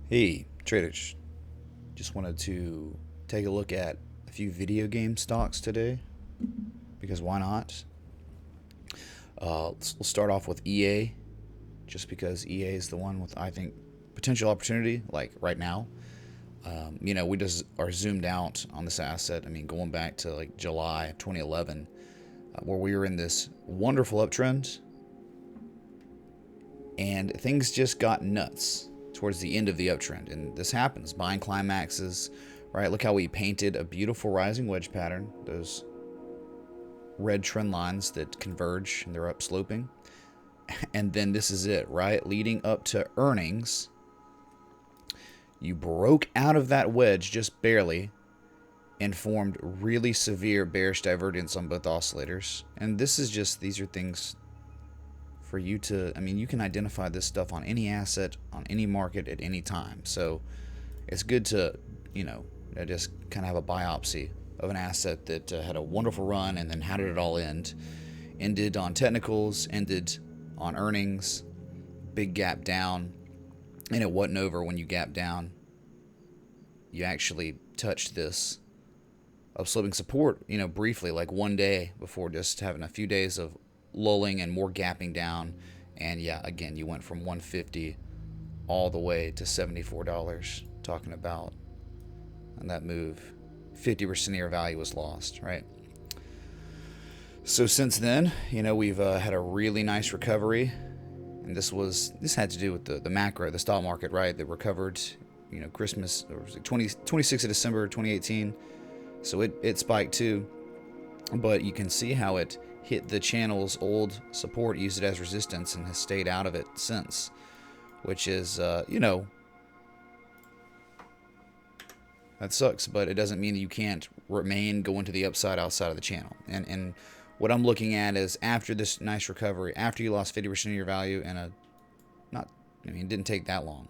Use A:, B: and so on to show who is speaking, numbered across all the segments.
A: Hey, traders. Just wanted to take a look at a few video game stocks today because why not? We'll start off with EA, just because EA is the one with, I think, potential opportunity, like right now. We just are zoomed out on this asset. I mean, going back to like July 2011, where we were in this wonderful uptrend, and things just got nuts towards the end of the uptrend. And this happens, buying climaxes, right? Look how we painted a beautiful rising wedge pattern, those red trend lines that converge and they're upsloping. And then this is it, right? Leading up to earnings, you broke out of that wedge just barely and formed really severe bearish divergence on both oscillators. And these are things for you to, I mean, you can identify this stuff on any asset, on any market at any time. So it's good to, just kind of have a biopsy of an asset that had a wonderful run, and then how did it all end? Ended on technicals, ended on earnings, big gap down, and it wasn't over when you gap down. You actually touched this upsloping support, briefly, like one day before just having a few days of lulling and more gapping down. And yeah, again, you went from 150 all the way to $74, talking about on that move 50% of your value was lost, right? So since then, we've had a really nice recovery, and this had to do with the macro, the stock market, right? That recovered, Christmas, or was it 26th of December 2018. So it spiked too, but you can see how it hit the channel's old support, used it as resistance, and has stayed out of it since, which is, that sucks, but it doesn't mean that you can't remain going to the upside outside of the channel. And what I'm looking at is, after this nice recovery, after you lost 50% of your value in it didn't take that long.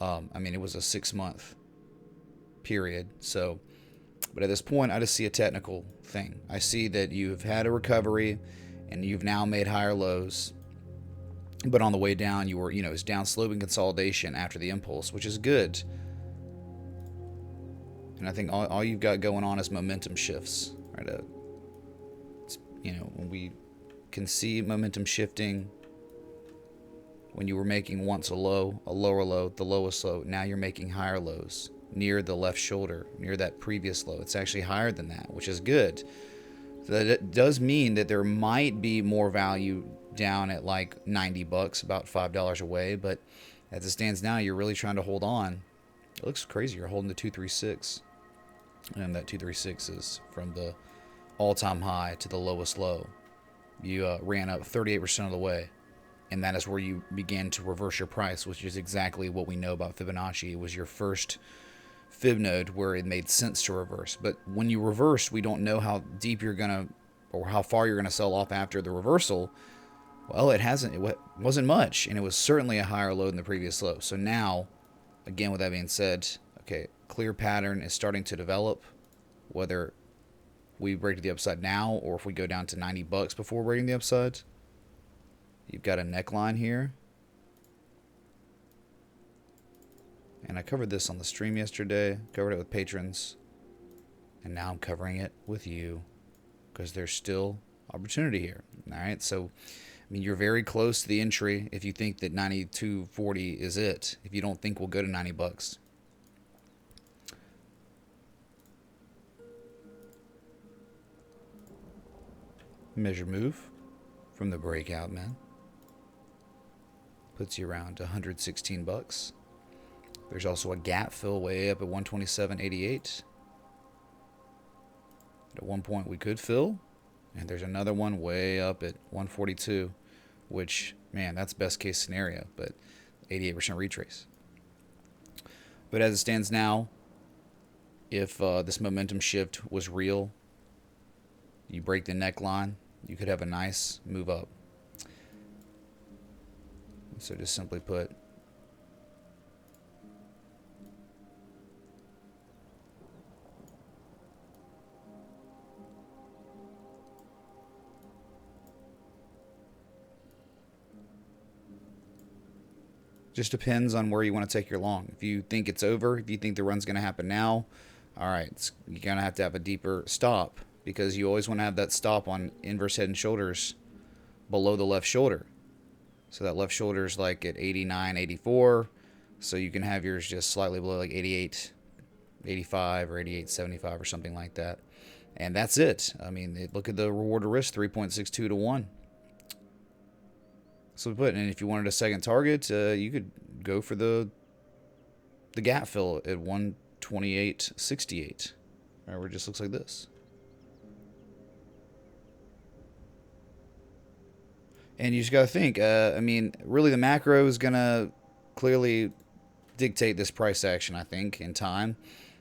A: It was a 6-month period. So, but at this point, I just see a technical thing. I see that you've had a recovery and you've now made higher lows. But on the way down, you were, it's down sloping consolidation after the impulse, which is good. And I think all you've got going on is momentum shifts, right? When we can see momentum shifting, when you were making once a lower low, the lowest low, now you're making higher lows near the left shoulder, near that previous low. It's actually higher than that, which is good. So that does mean that there might be more value down at like $90, about $5 away. But as it stands now, you're really trying to hold on. It looks crazy. You're holding the 236. And that 236 is from the all-time high to the lowest low. You ran up 38% of the way, and that is where you began to reverse your price, which is exactly what we know about Fibonacci. It was your first fib node where it made sense to reverse. But when you reverse, we don't know how deep you're gonna, or how far you're gonna sell off after the reversal. Well, it wasn't much, and it was certainly a higher low than the previous low. So now, again, with that being said, okay, clear pattern is starting to develop, whether we break to the upside now or if we go down to $90 before breaking the upside. You've got a neckline here, and I covered this on the stream yesterday, covered it with patrons, and now I'm covering it with you because there's still opportunity here. All right, so you're very close to the entry if you think that 92.40 is it. If you don't think we'll go to $90. Measure move from the breakout, man. Puts you around $116. There's also a gap fill way up at 127.88. At one point we could fill, and there's another one way up at 142, which, man, that's best case scenario, but 88% retrace. But as it stands now, if this momentum shift was real, you break the neckline, you could have a nice move up. So just simply put, Just depends on where you want to take your long. If you think it's over, if you think the run's going to happen now, all right, you're going to have a deeper stop, because you always want to have that stop on inverse head and shoulders below the left shoulder. So that left shoulder is like at 89, 84. So you can have yours just slightly below, like 88, 85 or 88, 75 or something like that. And that's it. I mean, look at the reward to risk, 3.62 to 1. So and if you wanted a second target, you could go for the gap fill at 128.68. Where it just looks like this. And you just got to think, I mean, really the macro is going to clearly dictate this price action, I think, in time.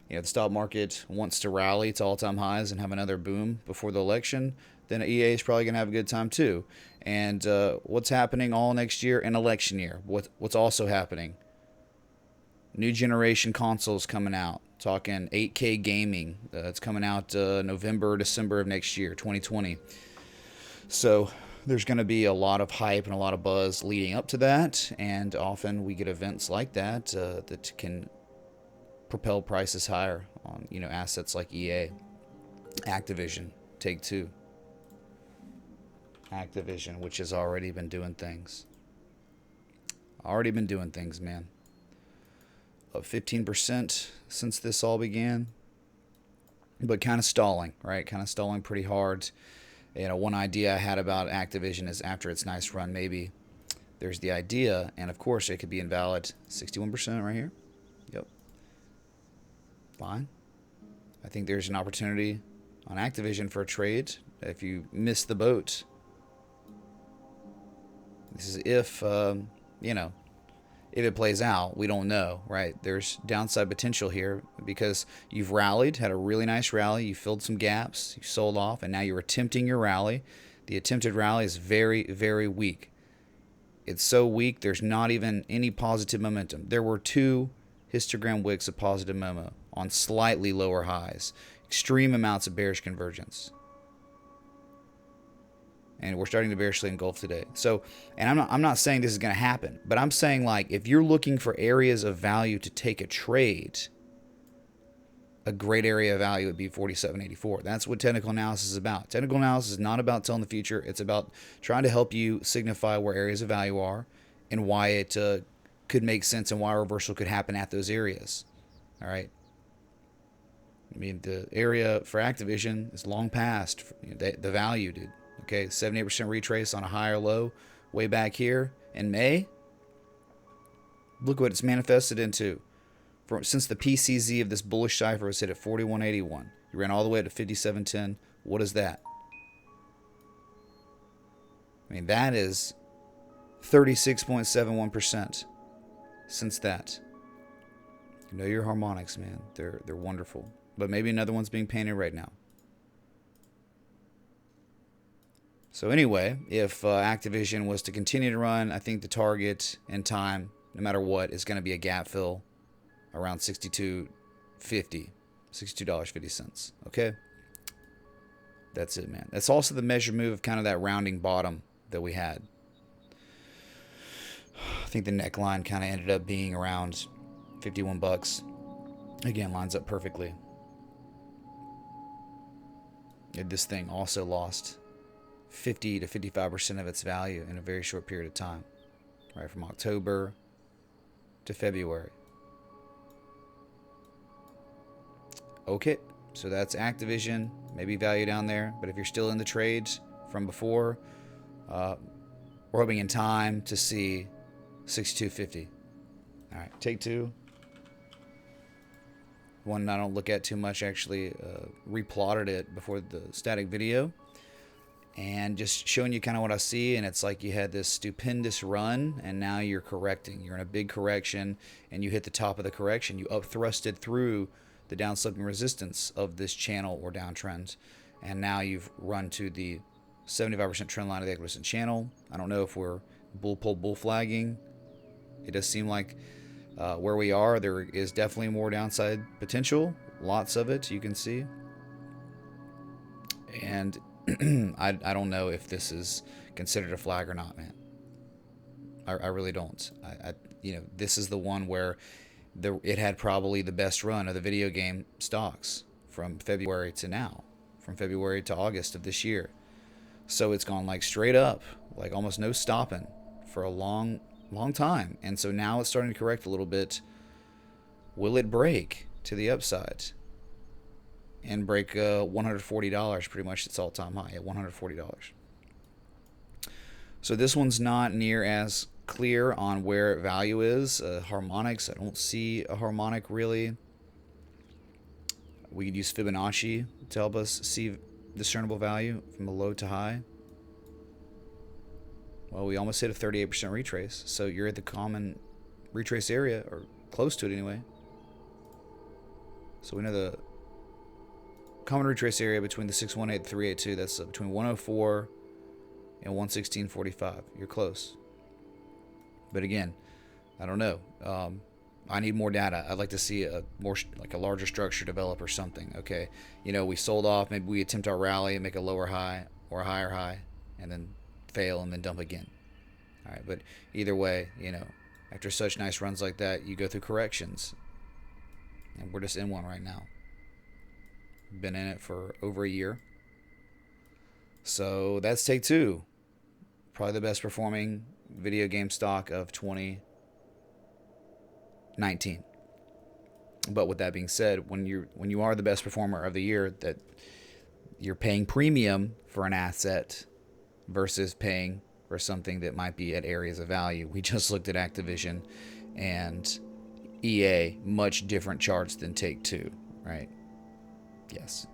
A: You know, the stock market wants to rally to all-time highs and have another boom before the election. Then EA is probably going to have a good time too. And what's happening all next year? In election year. What's also happening? New generation consoles coming out. Talking 8K gaming. It's coming out November, December of next year, 2020. So there's going to be a lot of hype and a lot of buzz leading up to that. And often we get events like that that can propel prices higher on, you know, assets like EA, Activision, Take-Two. Activision, which has already been doing things. Already been doing things, man. Up 15% since this all began. But kind of stalling, right? Kind of stalling pretty hard. You know, one idea I had about Activision is after its nice run, maybe there's the idea, and of course it could be invalid. 61% right here. Yep. Fine. I think there's an opportunity on Activision for a trade if you miss the boat. This is if, you know, if it plays out. We don't know, right? There's downside potential here because you've rallied, had a really nice rally. You filled some gaps, you sold off, and now you're attempting your rally. The attempted rally is very, very weak. It's so weak, there's not even any positive momentum. There were 2 histogram wicks of positive momentum on slightly lower highs. Extreme amounts of bearish convergence. And we're starting to bearishly engulf today. So, and I'm not saying this is going to happen, but I'm saying, like, if you're looking for areas of value to take a trade, a great area of value would be 47.84. That's what technical analysis is about. Technical analysis is not about telling the future. It's about trying to help you signify where areas of value are and why it could make sense and why a reversal could happen at those areas. All right. I mean, the area for Activision is long past the value, dude. Okay, 78% retrace on a high or low way back here in May. Look what it's manifested into. Since the PCZ of this bullish cipher was hit at 41.81. You ran all the way to 57.10. What is that? I mean, that is 36.71% since that. You know your harmonics, man. They're wonderful. But maybe another one's being painted right now. So anyway, if Activision was to continue to run, I think the target in time, no matter what, is going to be a gap fill around $62.50. $62.50. Okay? That's it, man. That's also the measured move of kind of that rounding bottom that we had. I think the neckline kind of ended up being around $51. Again, lines up perfectly. This thing also lost 50 to 55% of its value in a very short period of time, right, from October to February. Okay, so that's Activision, maybe value down there, but if you're still in the trades from before, we're hoping in time to see 62.50. All right, Take-Two. One I don't look at too much, actually replotted it before the static video. And just showing you kind of what I see, and it's like you had this stupendous run, and now you're correcting. You're in a big correction, and you hit the top of the correction. You up-thrusted through the down-sloping resistance of this channel or downtrend, and now you've run to the 75% trend line of the equidistant channel. I don't know if we're bull flagging. It does seem like where we are, there is definitely more downside potential. Lots of it, you can see. And I don't know if this is considered a flag or not, man. I really don't. You know, this is the one where it had probably the best run of the video game stocks from February to now, from February to August of this year. So it's gone like straight up, like almost no stopping for a long time. And so now it's starting to correct a little bit. Will it break to the upside and break $140, pretty much its all-time high at $140? So this one's not near as clear on where value is. Harmonics, I don't see a harmonic really. We could use Fibonacci to help us see discernible value from the low to high. Well, we almost hit a 38% retrace, so you're at the common retrace area, or close to it anyway. So we know the common retrace area between the 618 and 382, that's between 104 and 116.45. You're close. But again, I don't know. I need more data. I'd like to see a more like a larger structure develop or something. Okay, you know, we sold off. Maybe we attempt our rally and make a lower high or a higher high, and then fail and then dump again. All right, but either way, you know, after such nice runs like that, you go through corrections, and we're just in one right now. Been in it for over a year. So that's Take Two. Probably the best performing video game stock of 2019. But with that being said, when you are the best performer of the year, that you're paying premium for an asset versus paying for something that might be at areas of value. We just looked at Activision and EA, much different charts than Take Two, right? Yes.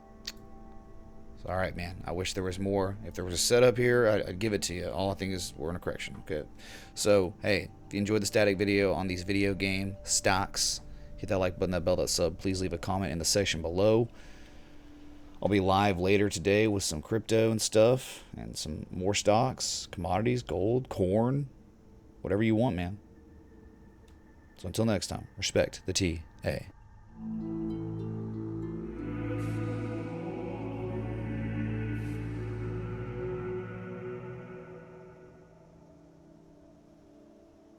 A: So, all right, man. I wish there was more. If there was a setup here, I'd give it to you. All I think is we're in a correction. Okay. So, hey, if you enjoyed the static video on these video game stocks, hit that like button, that bell, that sub. Please leave a comment in the section below. I'll be live later today with some crypto and stuff and some more stocks, commodities, gold, corn, whatever you want, man. So until next time, respect the TA.